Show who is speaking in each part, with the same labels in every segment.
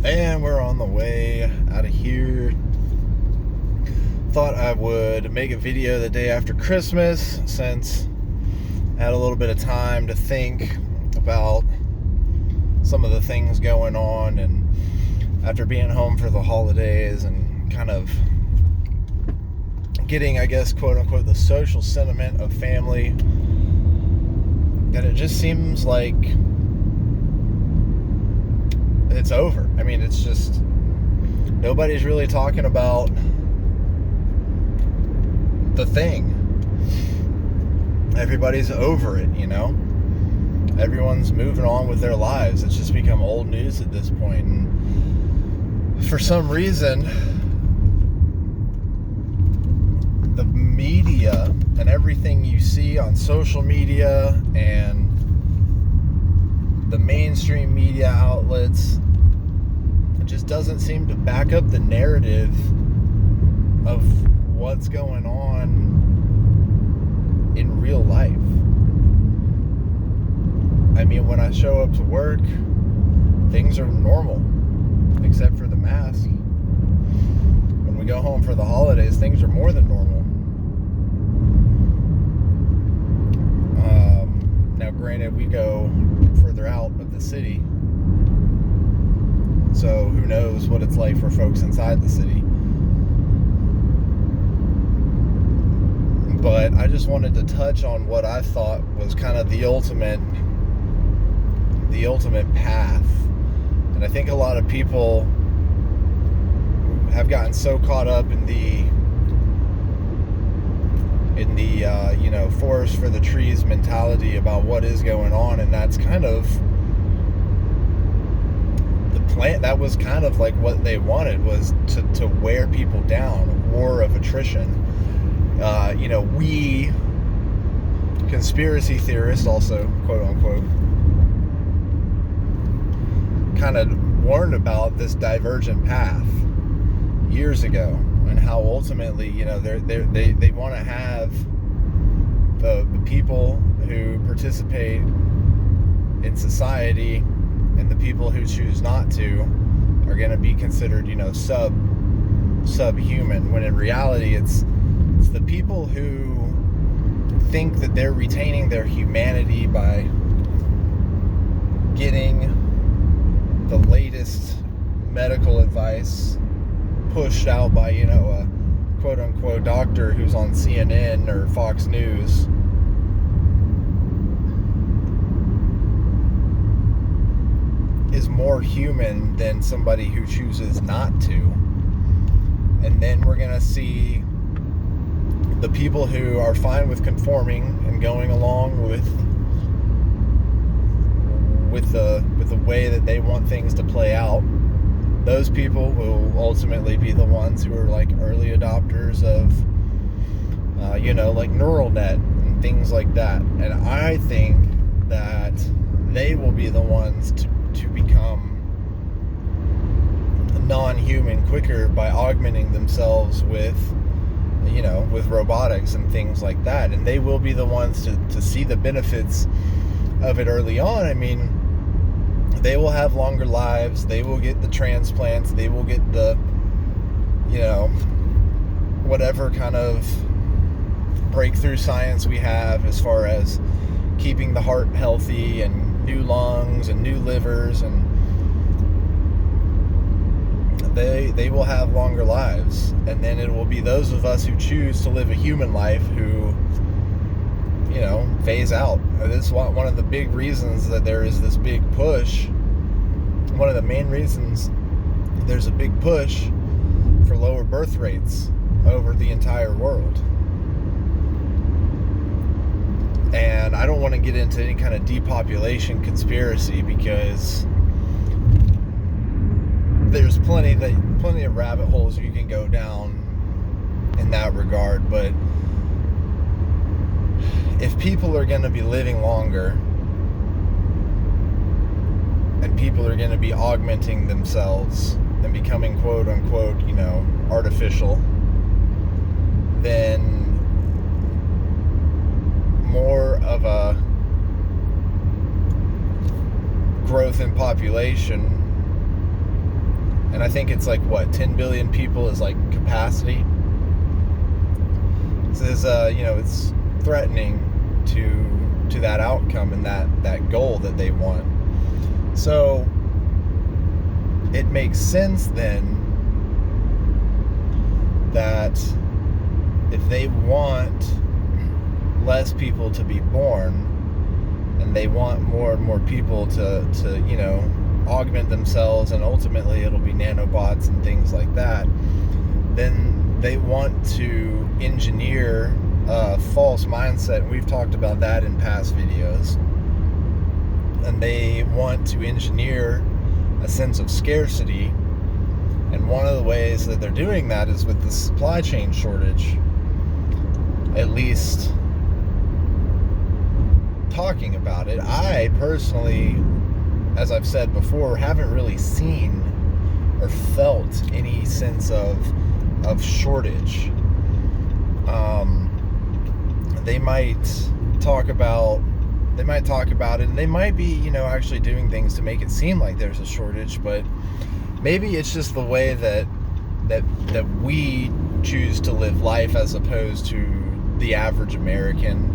Speaker 1: And we're on the way out of here. Thought I would make a video the day after Christmas since I had a little bit of time to think about some of the things going on, and after being home for the holidays and kind of getting, I guess, quote unquote, the social sentiment of family, that it just seems like it's over. I mean, it's just nobody's really talking about the thing. Everybody's over it, you know? Everyone's moving on with their lives. It's just become old news at this point. And for some reason, the media and everything you see on social media and the mainstream media outlets, it just doesn't seem to back up the narrative of what's going on in real life. I mean, when I show up to work, things are normal, except for the mask. When we go home for the holidays, things are more than normal. Now, granted, we go further out of the city, so who knows what it's like for folks inside the city. But I just wanted to touch on what I thought was kind of the ultimate path. And I think a lot of people have gotten so caught up in the forest for the trees mentality about what is going on, and that's kind of the plan. That was kind of like what they wanted, was to wear people down, war of attrition. We conspiracy theorists, also quote unquote, kind of warned about this divergent path years ago, and how ultimately, they want to have the people who participate in society and the people who choose not to are going to be considered, subhuman, when in reality it's the people who think that they're retaining their humanity by getting the latest medical advice pushed out by, a quote-unquote doctor who's on CNN or Fox News. Is more human than somebody who chooses not to. And then we're going to see the people who are fine with conforming and going along with the way that they want things to play out. Those people will ultimately be the ones who are like early adopters of like neural net and things like that. And I think that they will be the ones to become non-human quicker by augmenting themselves with robotics and things like that. And they will be the ones to see the benefits of it early on. I mean, they will have longer lives, they will get the transplants, they will get the, whatever kind of breakthrough science we have as far as keeping the heart healthy and new lungs and new livers, and they will have longer lives. And then it will be those of us who choose to live a human life who phase out. This is one of the big reasons that there is this big push. One of the main reasons there's a big push for lower birth rates over the entire world. And I don't want to get into any kind of depopulation conspiracy, because there's plenty of rabbit holes you can go down in that regard. But if people are going to be living longer and people are going to be augmenting themselves and becoming quote unquote, artificial, then more of a growth in population and I think it's like, what, 10 billion people is like capacity. This is, it's threatening to that outcome and that goal that they want. So it makes sense then that if they want less people to be born, and they want more and more people to augment themselves, and ultimately it'll be nanobots and things like that, then they want to engineer a false mindset. We've talked about that in past videos. And they want to engineer a sense of scarcity. And one of the ways that they're doing that is with the supply chain shortage. At least talking about it. I personally, as I've said before, haven't really seen or felt any sense of shortage. They might talk about it, and they might be, actually doing things to make it seem like there's a shortage, but maybe it's just the way that we choose to live life as opposed to the average American.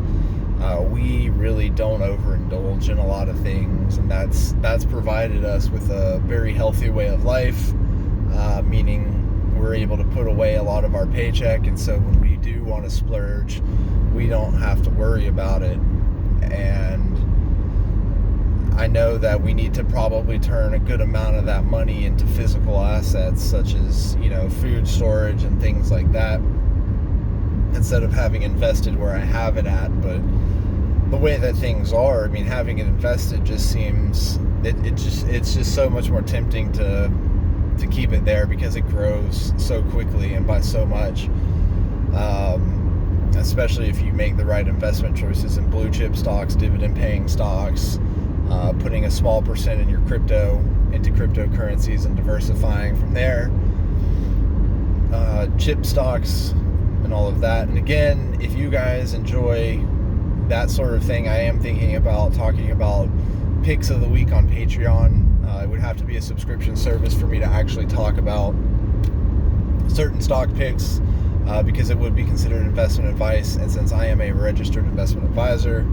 Speaker 1: We really don't overindulge in a lot of things, and that's provided us with a very healthy way of life, meaning we're able to put away a lot of our paycheck, and so when we do want to splurge, we don't have to worry about it. And I know that we need to probably turn a good amount of that money into physical assets, such as, food storage and things like that, instead of having invested where I have it at. But the way that things are, having it invested just seems, it's just so much more tempting to keep it there, because it grows so quickly and by so much. Especially if you make the right investment choices in blue chip stocks, dividend paying stocks, putting a small percent in your into cryptocurrencies and diversifying from there, chip stocks and all of that. And again, if you guys enjoy that sort of thing, I am thinking about talking about picks of the week on Patreon. It would have to be a subscription service for me to actually talk about certain stock picks, because it would be considered investment advice, and since I am a registered investment advisor,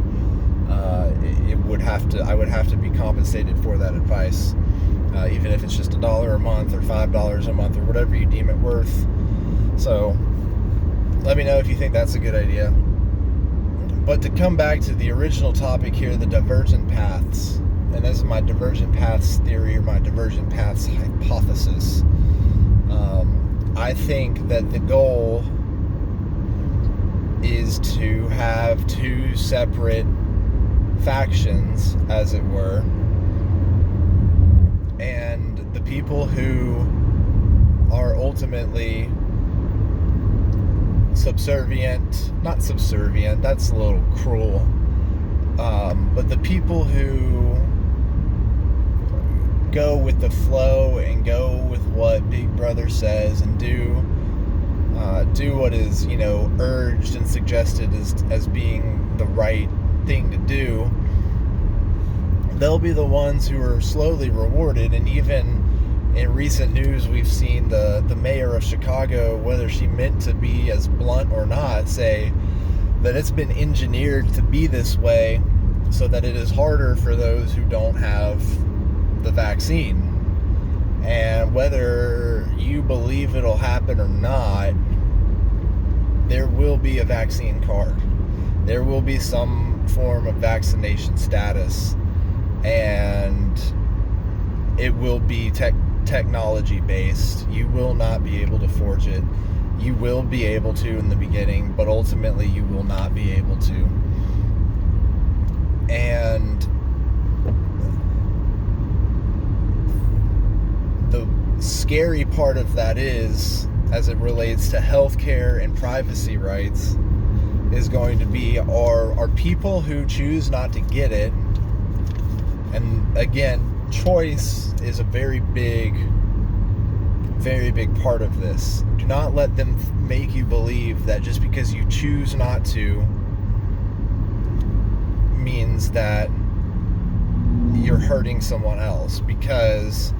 Speaker 1: I would have to be compensated for that advice, even if it's just $1 a month or $5 a month or whatever you deem it worth. So let me know if you think that's a good idea. But to come back to the original topic here, the Divergent Paths, and this is my Divergent Paths theory, or my Divergent Paths hypothesis. I think that the goal is to have two separate factions, as it were, and the people who are ultimately not subservient, that's a little cruel, but the people who go with the flow and go with what Big Brother says and do what is, urged and suggested as being the right thing to do, they'll be the ones who are slowly rewarded. And even in recent news, we've seen the mayor of Chicago, whether she meant to be as blunt or not, say that it's been engineered to be this way so that it is harder for those who don't have the vaccine. And whether you believe it'll happen or not, there will be a vaccine card. There will be some form of vaccination status, and it will be technology based. You will not be able to forge it. You will be able to in the beginning, but ultimately you will not be able to. And the scary part of that is, as it relates to healthcare and privacy rights, is going to be are people who choose not to get it. And again, choice is a very big part of this. Do not let them make you believe that just because you choose not to means that you're hurting someone else, because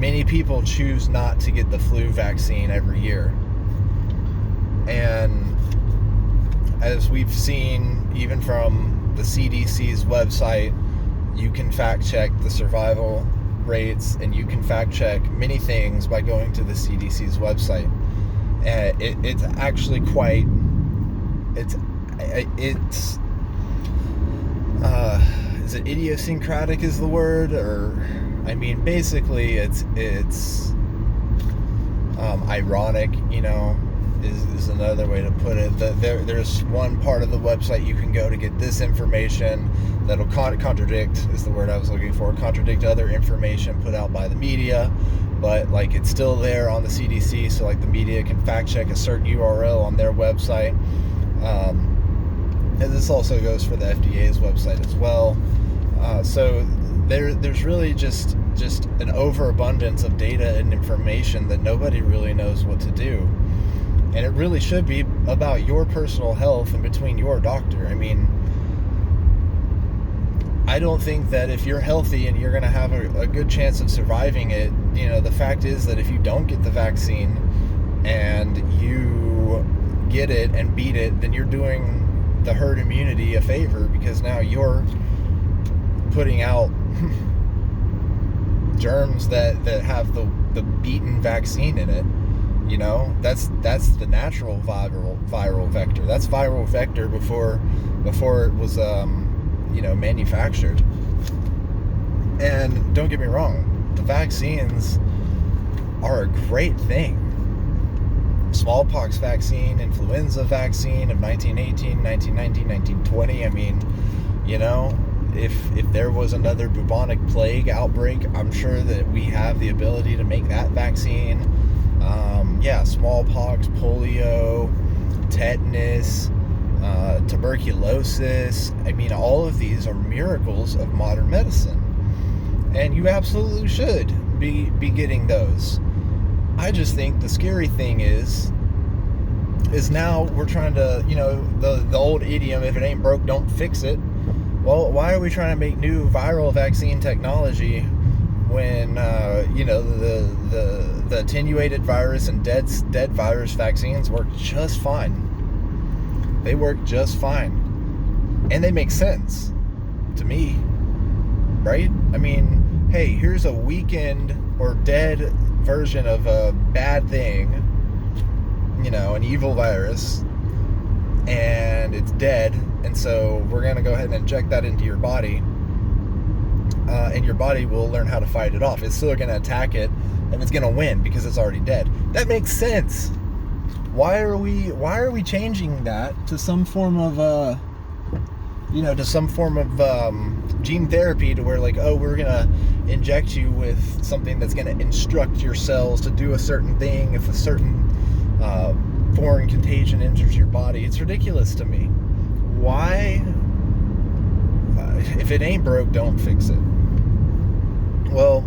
Speaker 1: many people choose not to get the flu vaccine every year. And as we've seen, even from the CDC's website, you can fact check the survival rates, and you can fact check many things by going to the CDC's website. It's actually quite, is it idiosyncratic is the word? Or, I mean, basically it's ironic, you know, is another way to put it. There's one part of the website you can go to get this information that'll contradict, is the word I was looking for, contradict other information put out by the media, but like it's still there on the CDC, so like the media can fact check a certain URL on their website. And this also goes for the FDA's website as well. So there's really just an overabundance of data and information that nobody really knows what to do. And it really should be about your personal health and between your doctor. I mean, I don't think that if you're healthy and you're going to have a good chance of surviving it, you know, the fact is that if you don't get the vaccine and you get it and beat it, then you're doing the herd immunity a favor, because now you're putting out germs that have the beaten vaccine in it. You know, that's the natural viral vector. That's viral vector before it was manufactured. And don't get me wrong, the vaccines are a great thing. Smallpox vaccine, influenza vaccine of 1918, 1919, 1920. I mean, you know, if there was another bubonic plague outbreak, I'm sure that we have the ability to make that vaccine. Smallpox, polio, tetanus, tuberculosis. I mean, all of these are miracles of modern medicine. And you absolutely should be getting those. I just think the scary thing is now we're trying to, you know, the old idiom, if it ain't broke, don't fix it. Well, why are we trying to make new viral vaccine technology when, the attenuated virus and dead virus vaccines work just fine? They work just fine. And they make sense to me, right? I mean, hey, here's a weakened or dead version of a bad thing, you know, an evil virus, and it's dead, and so we're going to go ahead and inject that into your body, and your body will learn how to fight it off. It's still going to attack it, and it's going to win because it's already dead. That makes sense. Why are we changing that to some form of gene therapy, to where like, oh, we're going to inject you with something that's going to instruct your cells to do a certain thing if a certain foreign contagion enters your body? It's ridiculous to me. Why? If it ain't broke, don't fix it. Well,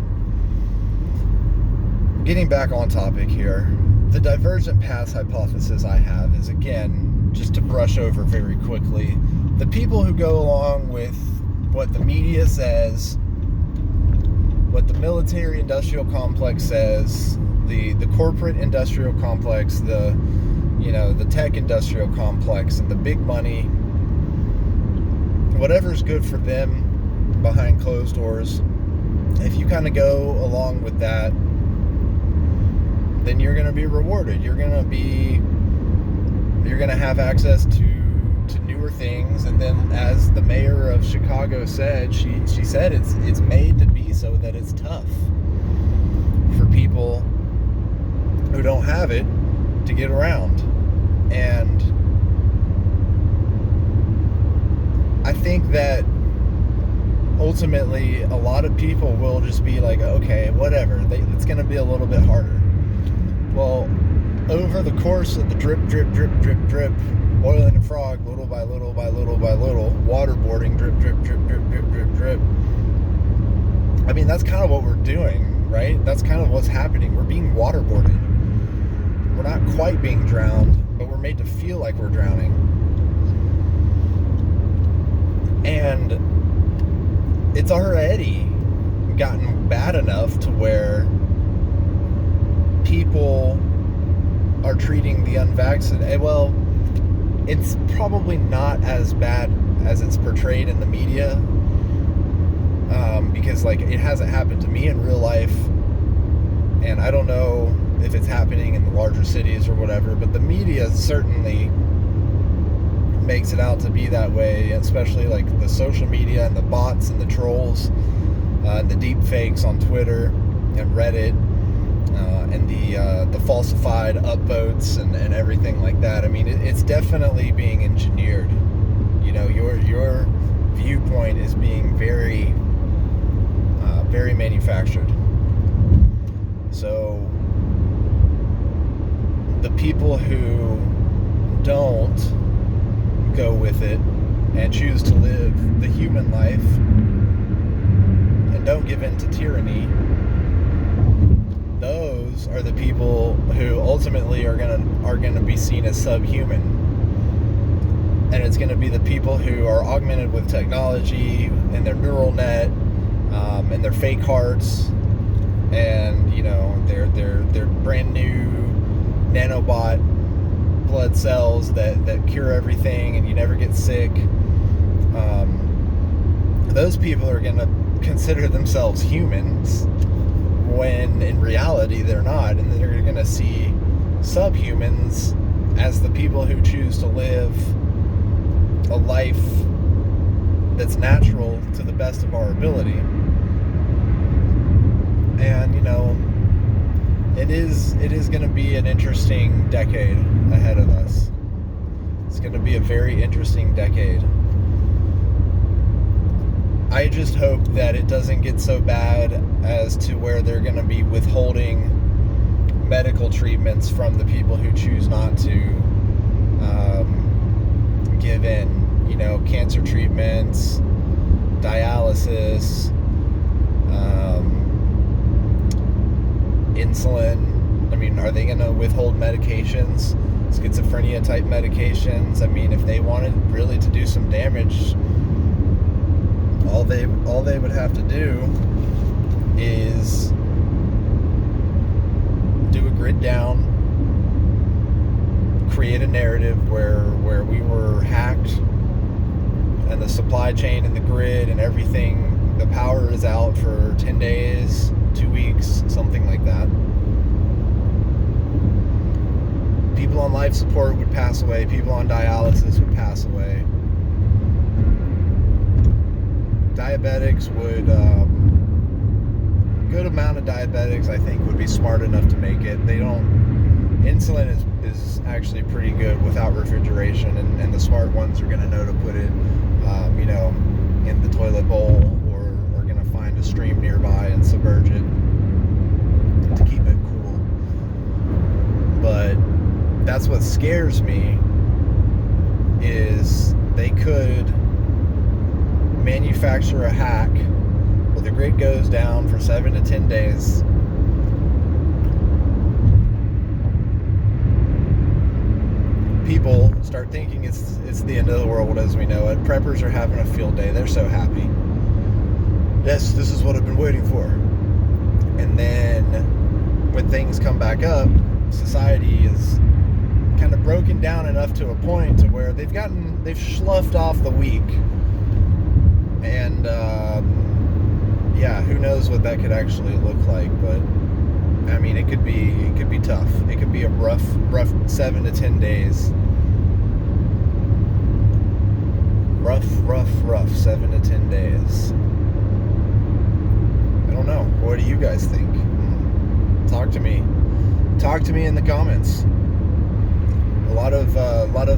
Speaker 1: getting back on topic here, the Divergent Paths hypothesis I have is, again, just to brush over very quickly, the people who go along with what the media says, what the military-industrial complex says, the corporate industrial complex, the tech industrial complex, and the big money, whatever's good for them behind closed doors, if you kind of go along with that, then you're going to be rewarded. You're going to have access to newer things. And then, as the mayor of Chicago said, she said it's made to be so that it's tough for people who don't have it to get around. And I think that ultimately a lot of people will just be like, okay, whatever, it's going to be a little bit harder. Well, over the course of the drip, drip, drip, drip, drip, boiling a frog, little by little by little by little, waterboarding, drip, drip, drip, drip, drip, drip, drip. I mean, that's kind of what we're doing, right? That's kind of what's happening. We're being waterboarded. We're not quite being drowned, but we're made to feel like we're drowning. And it's already gotten bad enough to where people are treating the unvaccinated, well, it's probably not as bad as it's portrayed in the media, because like it hasn't happened to me in real life, and I don't know if it's happening in the larger cities or whatever, but the media certainly makes it out to be that way, especially like the social media and the bots and the trolls, and the deep fakes on Twitter and Reddit, and the falsified upvotes and everything like that. I mean, it's definitely being engineered. You know, your viewpoint is being very very manufactured. So the people who don't go with it and choose to live the human life and don't give in to tyranny, those are the people who ultimately are gonna be seen as subhuman. And it's gonna be the people who are augmented with technology and their neural net, and their fake hearts, and you know, their brand new nanobot blood cells that cure everything and you never get sick. Those people are going to consider themselves humans when in reality they're not, and they're going to see subhumans as the people who choose to live a life that's natural to the best of our ability. And you know, it is going to be an interesting decade ahead of us. It's going to be a very interesting decade. I just hope that it doesn't get so bad as to where they're going to be withholding medical treatments from the people who choose not to give in. You know, cancer treatments, dialysis, insulin. I mean, are they going to withhold medications, schizophrenia type medications? I mean, if they wanted really to do some damage, all they would have to do is do a grid down, create a narrative where we were hacked and the supply chain and the grid and everything, the power is out for 10 days, 2 weeks, something like that. People on life support would pass away. People on dialysis would pass away. Diabetics would, good amount of diabetics I think would be smart enough to make it. Insulin is actually pretty good without refrigeration, and the smart ones are going to know to put it, you know, in the toilet bowl, or are going to find a stream nearby and submerge it to keep it cool. But that's what scares me, is they could manufacture a hack where the grid goes down for 7 to 10 days. People start thinking it's the end of the world as we know it. Preppers are having a field day. They're so happy. Yes, this is what I've been waiting for. And then when things come back up, society is kind of broken down enough to a point to where they've sloughed off the weak. And yeah, who knows what that could actually look like, but I mean, it could be tough. It could be a rough 7 to 10 days. Rough 7 to 10 days. I don't know. What do you guys think? Talk to me. Talk to me in the comments. A lot of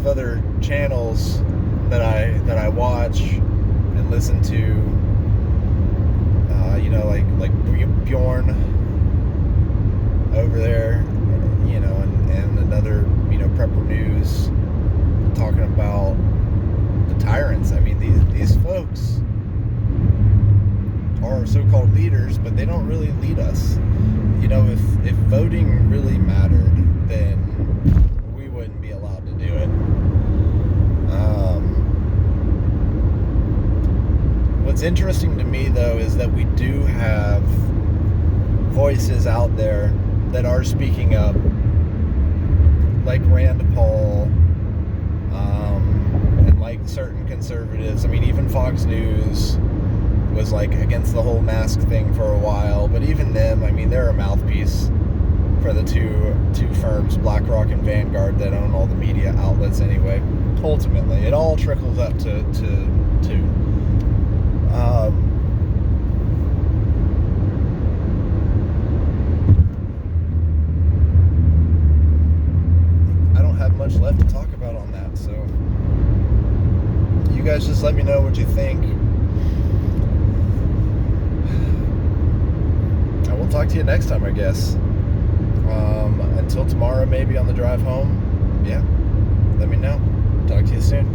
Speaker 1: other channels that I watch and listen to, you know, like Bjorn over there, you know, and another, you know, Prepper News, talking about the tyrants. I mean, these folks are so-called leaders, but they don't really lead us. You know, if voting really mattered, then we wouldn't be allowed to do it. What's interesting to me, though, is that we do have voices out there that are speaking up, like Rand Paul, and like certain conservatives. I mean, even Fox News was like against the whole mask thing for a while, but even them, I mean, they're a mouthpiece for the two firms, BlackRock and Vanguard, that own all the media outlets anyway. Ultimately, it all trickles up to I don't have much left to talk about on that, so you guys just let me know what you think. I will talk to you next time, I guess. Until tomorrow, maybe on the drive home. Yeah, let me know. Talk to you soon.